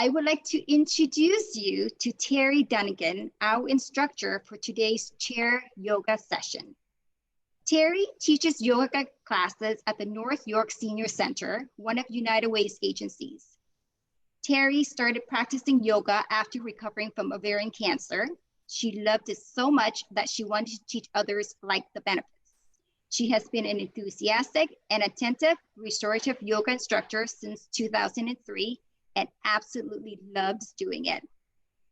I would like to introduce you to Terri Dunigan, our instructor for today's chair yoga session. Terri teaches yoga classes at the North York Senior Center, one of United Way's agencies. Terri started practicing yoga after recovering from ovarian cancer. She loved it so much that she wanted to teach others like the benefits. She has been an enthusiastic and attentive restorative yoga instructor since 2003 and absolutely loves doing it.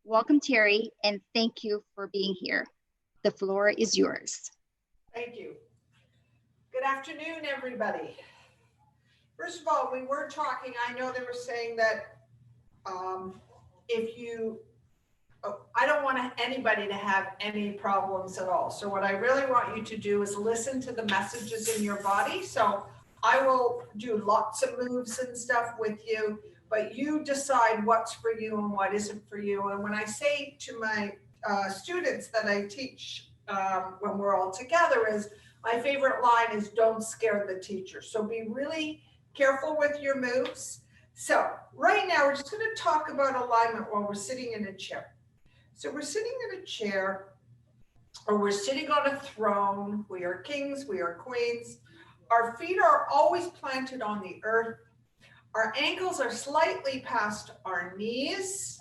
Welcome, Terri, and thank you for being here. The floor is yours. Thank you. Good afternoon, everybody. First of all, we were talking, I know they were saying that I don't want anybody to have any problems at all. So what I really want you to do is listen to the messages in your body. So I will do lots of moves and stuff with you, but you decide what's for you and what isn't for you. And when I say to my students that I teach when we're all together is, my favorite line is, don't scare the teacher. So be really careful with your moves. So right now we're just going to talk about alignment while we're sitting in a chair. So we're sitting in a chair, or we're sitting on a throne. We are kings, we are queens. Our feet are always planted on the earth. Our ankles are slightly past our knees.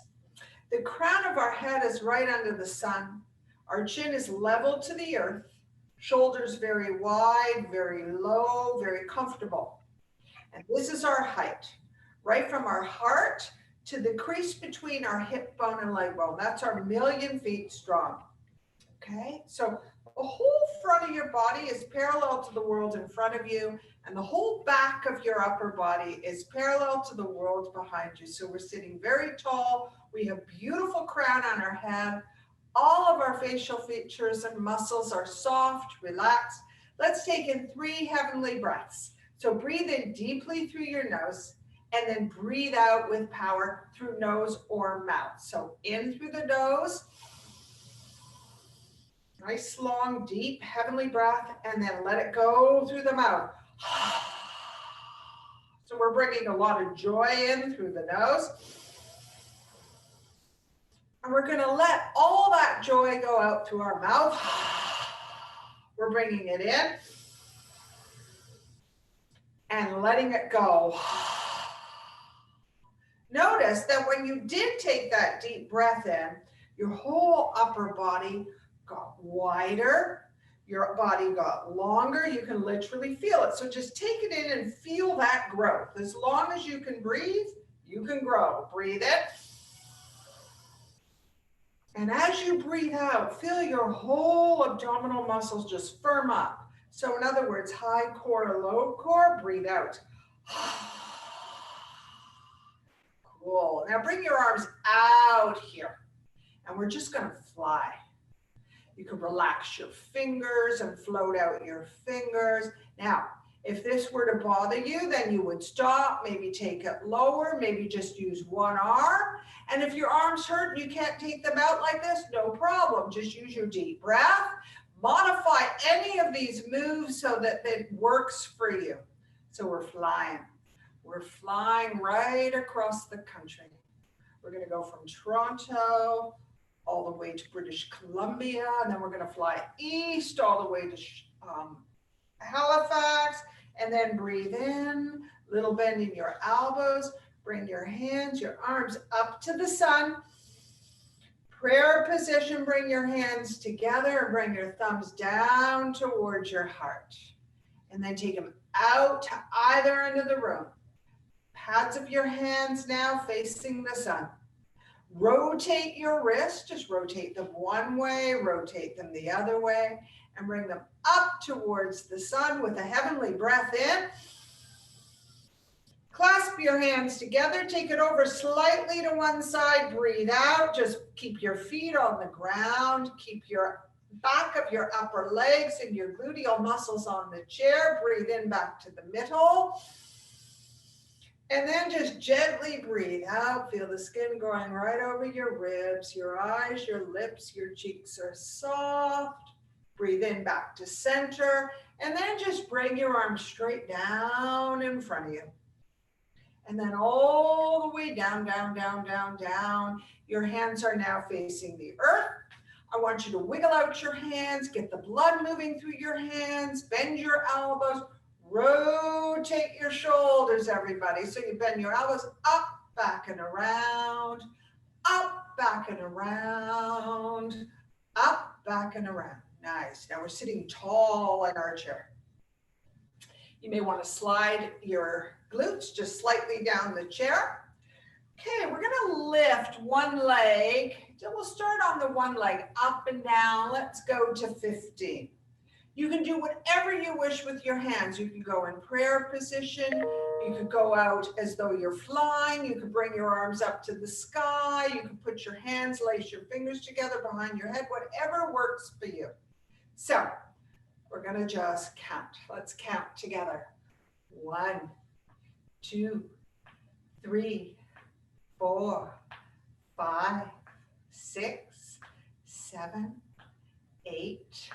The crown of our head is right under the sun. Our chin is level to the earth. Shoulders very wide, very low, very comfortable. And this is our height, right from our heart to the crease between our hip bone and leg bone. That's our 1,000,000 feet strong. Okay, so the whole front of your body is parallel to the world in front of you, and the whole back of your upper body is parallel to the world behind you. So we're sitting very tall. We have beautiful crown on our head. All of our facial features and muscles are soft, relaxed. Let's take in 3 heavenly breaths. So breathe in deeply through your nose, and then breathe out with power through nose or mouth. So in through the nose, nice, long, deep, heavenly breath, and then let it go through the mouth. So we're bringing a lot of joy in through the nose. And we're going to let all that joy go out through our mouth. We're bringing it in and letting it go. Notice that when you did take that deep breath in, your whole upper body got wider, your body got longer. You can literally feel it. So just take it in and feel that growth. As long as you can breathe, you can grow. Breathe in. And as you breathe out, feel your whole abdominal muscles just firm up. So in other words, high core, low core, breathe out. Cool. Now bring your arms out here, and we're just going to fly. You can relax your fingers and float out your fingers. Now, if this were to bother you, then you would stop, maybe take it lower, maybe just use one arm. And if your arms hurt and you can't take them out like this, no problem. Just use your deep breath. Modify any of these moves so that it works for you. So we're flying. We're flying right across the country. We're going to go from Toronto all the way to British Columbia, and then we're going to fly east all the way to Halifax, and then breathe in, little bend in your elbows, bring your hands, your arms up to the sun. Prayer position, bring your hands together and bring your thumbs down towards your heart. And then take them out to either end of the room. Pads of your hands now facing the sun. Rotate your wrists, just rotate them one way, rotate them the other way, and bring them up towards the sun with a heavenly breath in. Clasp your hands together, take it over slightly to one side, breathe out, just keep your feet on the ground, keep your back of your upper legs and your gluteal muscles on the chair, breathe in back to the middle. And then just gently breathe out. Feel the skin going right over your ribs, your eyes, your lips, your cheeks are soft. Breathe in back to center. And then just bring your arms straight down in front of you. And then all the way down, down, down, down, down. Your hands are now facing the earth. I want you to wiggle out your hands, get the blood moving through your hands, bend your elbows, rotate your shoulders, everybody. So you bend your elbows up, back and around, up, back and around, up, back and around. Nice. Now we're sitting tall in our chair. You may want to slide your glutes just slightly down the chair. Okay, we're going to lift one leg. So we'll start on the one leg, up and down. Let's go to 15. You can do whatever you wish with your hands. You can go in prayer position. You could go out as though you're flying. You could bring your arms up to the sky. You can put your hands, lace your fingers together behind your head, whatever works for you. So we're going to just count. Let's count together. 1, 2, 3, 4, 5, 6, 7, 8,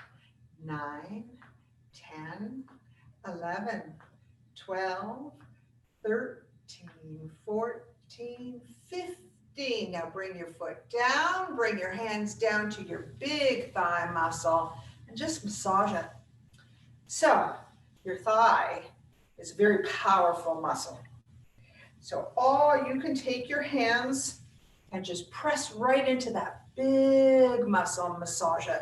9, 10, 11, 12, 13, 14, 15. Now bring your foot down, bring your hands down to your big thigh muscle and just massage it. So your thigh is a very powerful muscle. So you can take your hands and just press right into that big muscle and massage it.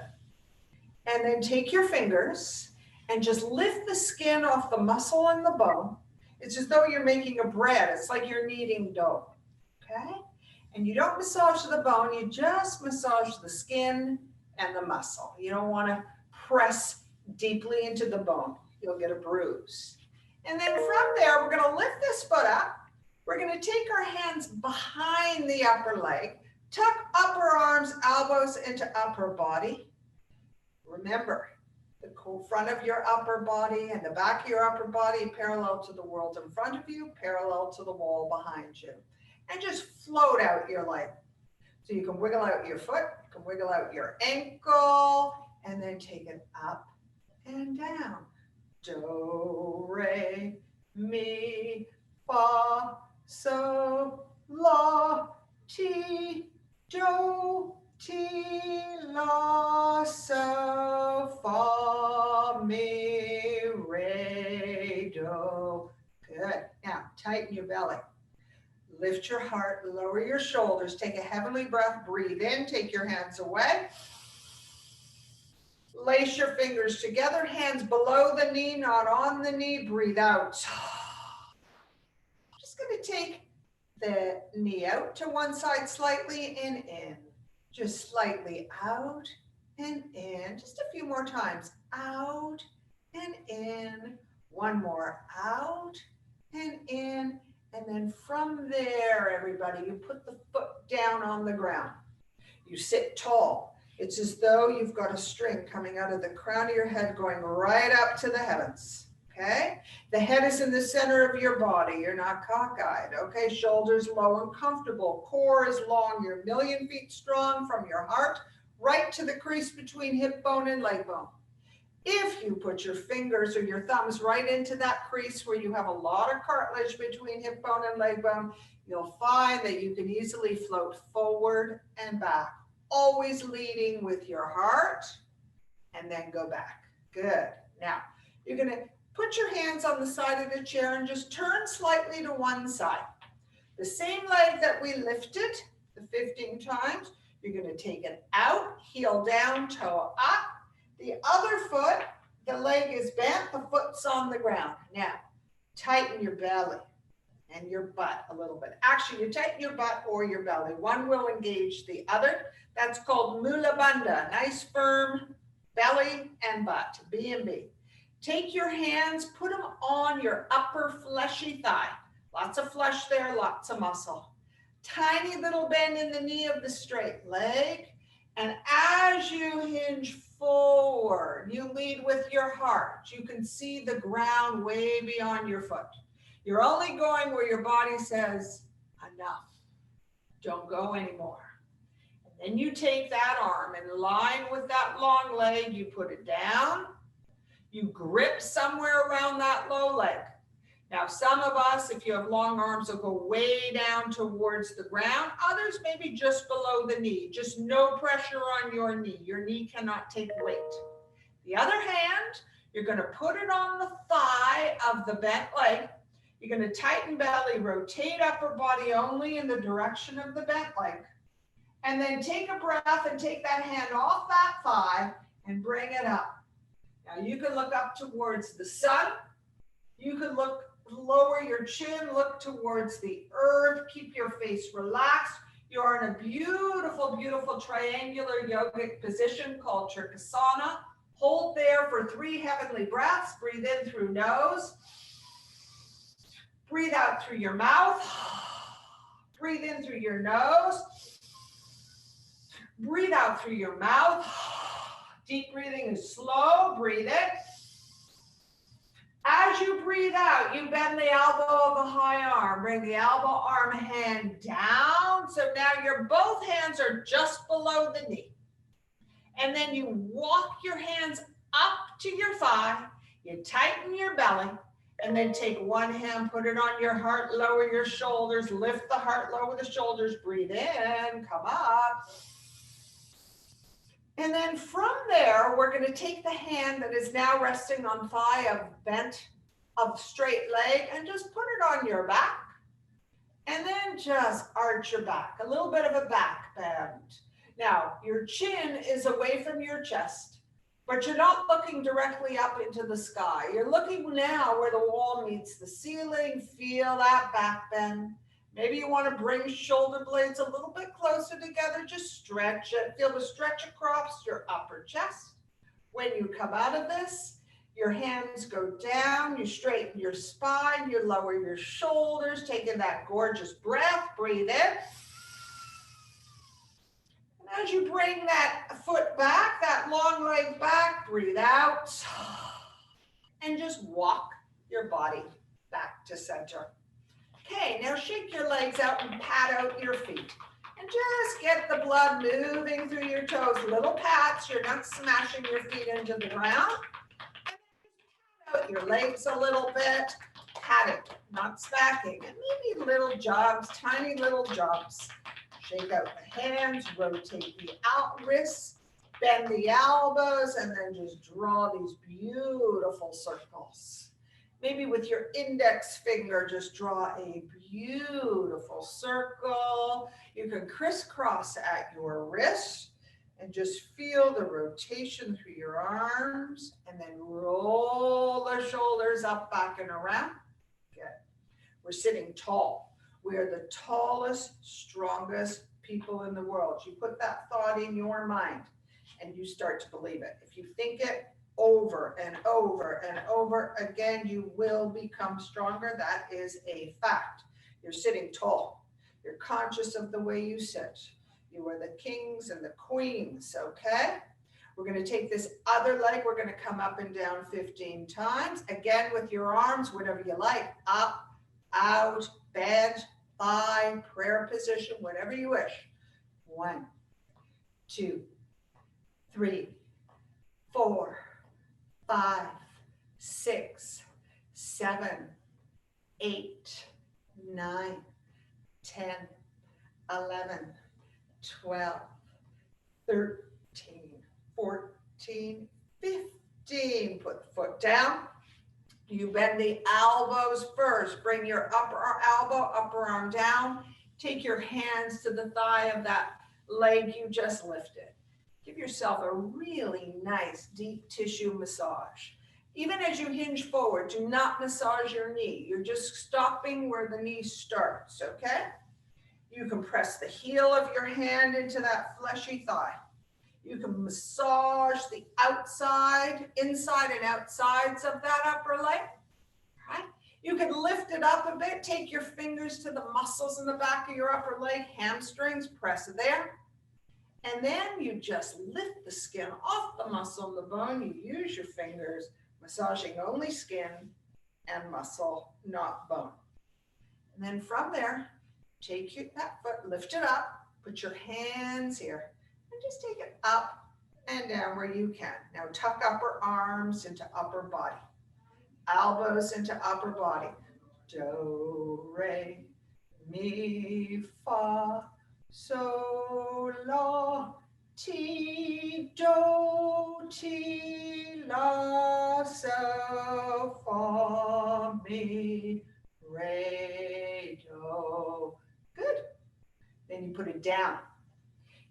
And then take your fingers and just lift the skin off the muscle and the bone. It's as though you're making a bread. It's like you're kneading dough, okay? And you don't massage the bone, you just massage the skin and the muscle. You don't want to press deeply into the bone. You'll get a bruise. And then from there, we're going to lift this foot up. We're going to take our hands behind the upper leg, tuck upper arms, elbows into upper body. Remember, the front of your upper body and the back of your upper body parallel to the world in front of you, parallel to the wall behind you. And just float out your leg. So you can wiggle out your foot, you can wiggle out your ankle, and then take it up and down. Do, re, mi, fa, so, la, ti, do, ti, la, so, fa, mi, re, do. Good. Now, tighten your belly. Lift your heart, lower your shoulders, take a heavenly breath, breathe in, take your hands away. Lace your fingers together, hands below the knee, not on the knee, breathe out. Just going to take the knee out to one side slightly and in. Just slightly out and in. Just a few more times. Out and in. One more. Out and in. And then from there, everybody, you put the foot down on the ground. You sit tall. It's as though you've got a string coming out of the crown of your head going right up to the heavens, okay? The head is in the center of your body. You're not cockeyed, okay? Shoulders low and comfortable. Core is long. You're 1,000,000 feet strong from your heart right to the crease between hip bone and leg bone. If you put your fingers or your thumbs right into that crease where you have a lot of cartilage between hip bone and leg bone, you'll find that you can easily float forward and back, always leading with your heart, and then go back. Good. Now, you're going to put your hands on the side of the chair and just turn slightly to one side. The same leg that we lifted the 15 times, you're going to take it out, heel down, toe up. The other foot, the leg is bent, the foot's on the ground. Now, tighten your belly and your butt a little bit. Actually, you tighten your butt or your belly. One will engage the other. That's called Mula Bandha. Nice firm belly and butt, B and B. Take your hands, put them on your upper fleshy thigh. Lots of flesh there, lots of muscle. Tiny little bend in the knee of the straight leg. And as you hinge forward, you lead with your heart. You can see the ground way beyond your foot. You're only going where your body says, enough. Don't go anymore. And then you take that arm in line with that long leg, you put it down. You grip somewhere around that low leg. Now, some of us, if you have long arms, will go way down towards the ground. Others maybe just below the knee. Just no pressure on your knee. Your knee cannot take weight. The other hand, you're going to put it on the thigh of the bent leg. You're going to tighten belly, rotate upper body only in the direction of the bent leg. And then take a breath and take that hand off that thigh and bring it up. Now you can look up towards the sun. You can lower your chin, look towards the earth, keep your face relaxed. You're in a beautiful, beautiful triangular yogic position called Trikonasana. Hold there for 3 heavenly breaths. Breathe in through nose. Breathe out through your mouth. Breathe in through your nose. Breathe out through your mouth. Deep breathing is slow. Breathe in. As you breathe out, you bend the elbow of the high arm. Bring the elbow arm hand down. So now your both hands are just below the knee. And then you walk your hands up to your thigh. You tighten your belly. And then take one hand, put it on your heart, lower your shoulders, lift the heart, lower the shoulders, breathe in, come up. And then from there, we're going to take the hand that is now resting on thigh of straight leg and just put it on your back. And then just arch your back, a little bit of a back bend. Now, your chin is away from your chest, but you're not looking directly up into the sky. You're looking now where the wall meets the ceiling. Feel that back bend. Maybe you want to bring shoulder blades a little bit closer together. Just stretch it. Feel the stretch across your upper chest. When you come out of this, your hands go down. You straighten your spine. You lower your shoulders, taking that gorgeous breath. Breathe in. And as you bring that foot back, that long leg back, breathe out. And just walk your body back to center. Okay, now shake your legs out and pat out your feet. And just get the blood moving through your toes. Little pats, you're not smashing your feet into the ground. And then pat out your legs a little bit. Pat it, not smacking. And maybe little jogs, tiny little jogs. Shake out the hands, rotate the wrists, bend the elbows, and then just draw these beautiful circles. Maybe with your index finger, just draw a beautiful circle. You can crisscross at your wrist and just feel the rotation through your arms and then roll the shoulders up, back, and around. Good. We're sitting tall. We are the tallest, strongest people in the world. You put that thought in your mind and you start to believe it. If you think it, over and over and over again, you will become stronger. That is a fact. You're sitting tall. You're conscious of the way you sit. You are the kings and the queens, okay? We're going to take this other leg. We're going to come up and down 15 times. Again, with your arms, whatever you like. Up, out, bend, thigh, prayer position, whatever you wish. 1, 2, 3, 4, 5, 6, 7, 8, 9, 10, 11, 12, 13, 14, 15. Put the foot down. You bend the elbows first. Bring your upper elbow, upper arm down. Take your hands to the thigh of that leg you just lifted. Give yourself a really nice deep tissue massage. Even as you hinge forward, do not massage your knee. You're just stopping where the knee starts, okay? You can press the heel of your hand into that fleshy thigh. You can massage the outside, inside and outsides of that upper leg, right? You can lift it up a bit. Take your fingers to the muscles in the back of your upper leg, hamstrings, press there. And then you just lift the skin off the muscle and the bone. You use your fingers, massaging only skin and muscle, not bone. And then from there, take that foot, lift it up, put your hands here, and just take it up and down where you can. Now tuck upper arms into upper body, elbows into upper body. do, re, mi, fa, sol, la, ti, do, ti, la, sol, fa, mi, re, do. Good. Then you put it down.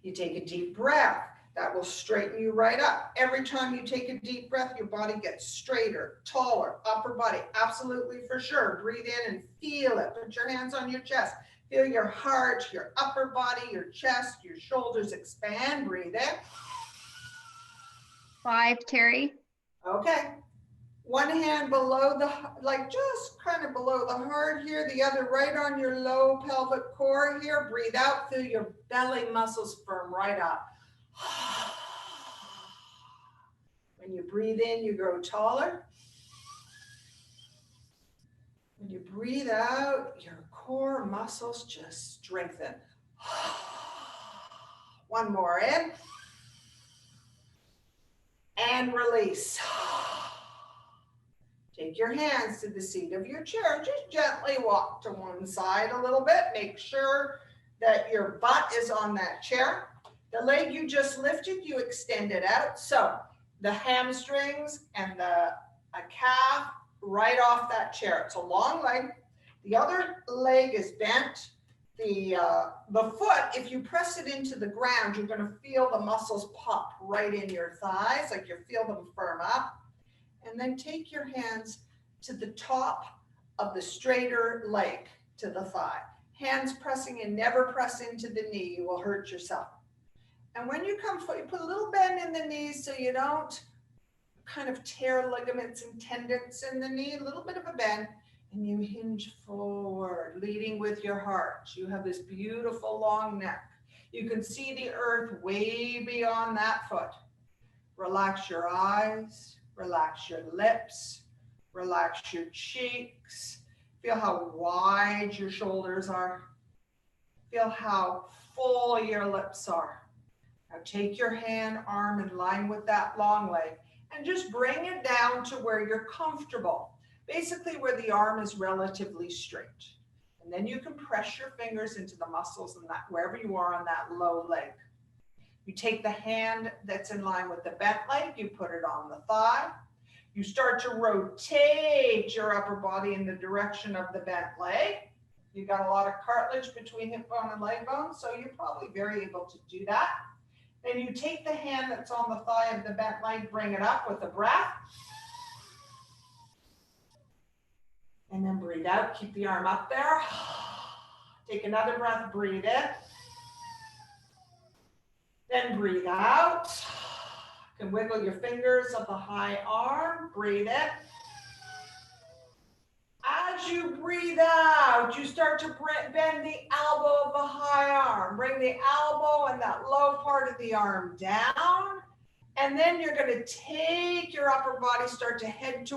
You take a deep breath. That will straighten you right up. Every time you take a deep breath, your body gets straighter, taller, upper body, absolutely for sure. Breathe in and feel it. Put your hands on your chest. Feel your heart, your upper body, your chest, your shoulders expand. Breathe in. 5, Terri. Okay. One hand below the, like just kind of below the heart here, the other right on your low pelvic core here. Breathe out, feel your belly muscles firm right up. When you breathe in, you grow taller. When you breathe out, your core muscles just strengthen. One more in. And release. Take your hands to the seat of your chair. Just gently walk to one side a little bit. Make sure that your butt is on that chair. The leg you just lifted, you extend it out. So the hamstrings and the calf right off that chair. It's a long leg. The other leg is bent. The foot, if you press it into the ground, you're going to feel the muscles pop right in your thighs, like you feel them firm up. And then take your hands to the top of the straighter leg, to the thigh. Hands pressing in, never press into the knee. You will hurt yourself. And when you come forward, you put a little bend in the knees so you don't kind of tear ligaments and tendons in the knee, a little bit of a bend, and you hinge forward, leading with your heart. You have this beautiful long neck. You can see the earth way beyond that foot. Relax your eyes, relax your lips, relax your cheeks. Feel how wide your shoulders are. Feel how full your lips are. Now take your hand, arm in line with that long leg and just bring it down to where you're comfortable. Basically where the arm is relatively straight. And then you can press your fingers into the muscles and that wherever you are on that low leg. You take the hand that's in line with the bent leg, you put it on the thigh. You start to rotate your upper body in the direction of the bent leg. You got a lot of cartilage between hip bone and leg bone, so you're probably very able to do that. Then you take the hand that's on the thigh of the bent leg, bring it up with a breath. And then breathe out, keep the arm up there. Take another breath, breathe in. Then breathe out. You can wiggle your fingers of the high arm, breathe in. As you breathe out, you start to bend the elbow of the high arm. Bring the elbow and that low part of the arm down. And then you're going to take your upper body, start to head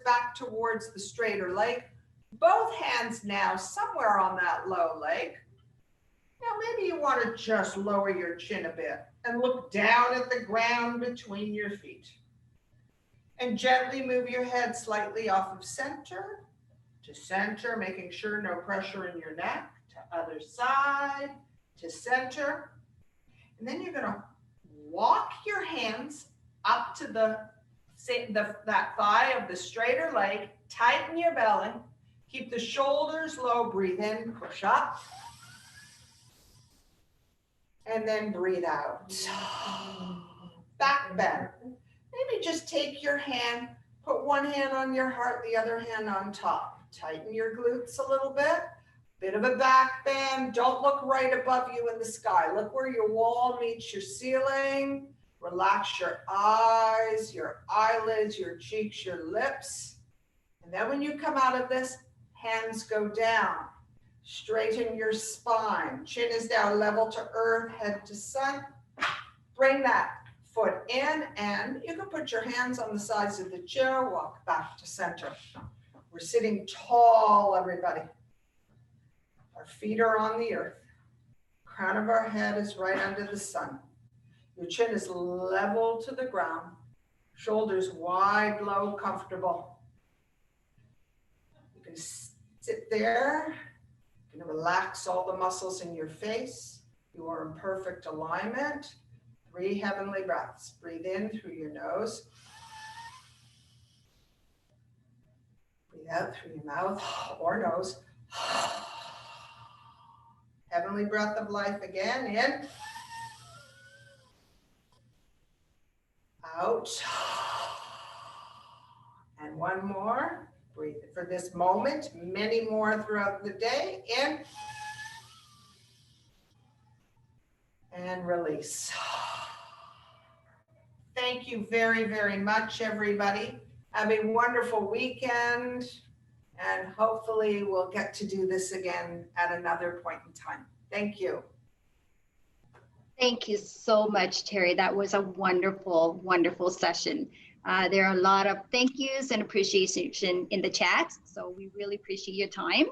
back towards the straighter leg. Both hands now somewhere on that low leg. Now maybe you want to just lower your chin a bit and look down at the ground between your feet. And gently move your head slightly off of center to center, making sure no pressure in your neck, to other side, to center. And then you're going to walk your hands up to that thigh of the straighter leg, tighten your belly, keep the shoulders low, breathe in, push up. And then breathe out. Back bend. Maybe just take your hand, put one hand on your heart, the other hand on top. Tighten your glutes a little bit of a back bend. Don't look right above you in the sky. Look where your wall meets your ceiling. Relax your eyes, your eyelids, your cheeks, your lips. And then when you come out of this, hands go down. Straighten your spine. Chin is down, level to earth, head to sun. Bring that foot in, and you can put your hands on the sides of the chair, walk back to center. We're sitting tall, everybody. Our feet are on the earth. Crown of our head is right under the sun. Your chin is level to the ground. Shoulders wide, low, comfortable. You can Sit there. You're gonna relax all the muscles in your face. You are in perfect alignment. 3 heavenly breaths. Breathe in through your nose. Breathe out through your mouth or nose. Heavenly breath of life again. In. Out. And one more. Breathe for this moment. Many more throughout the day. In. And release. Thank you very, very much, everybody. Have a wonderful weekend, and hopefully we'll get to do this again at another point in time. Thank you. Thank you so much, Terri. That was a wonderful, wonderful session. There are a lot of thank yous and appreciation in the chat, so we really appreciate your time.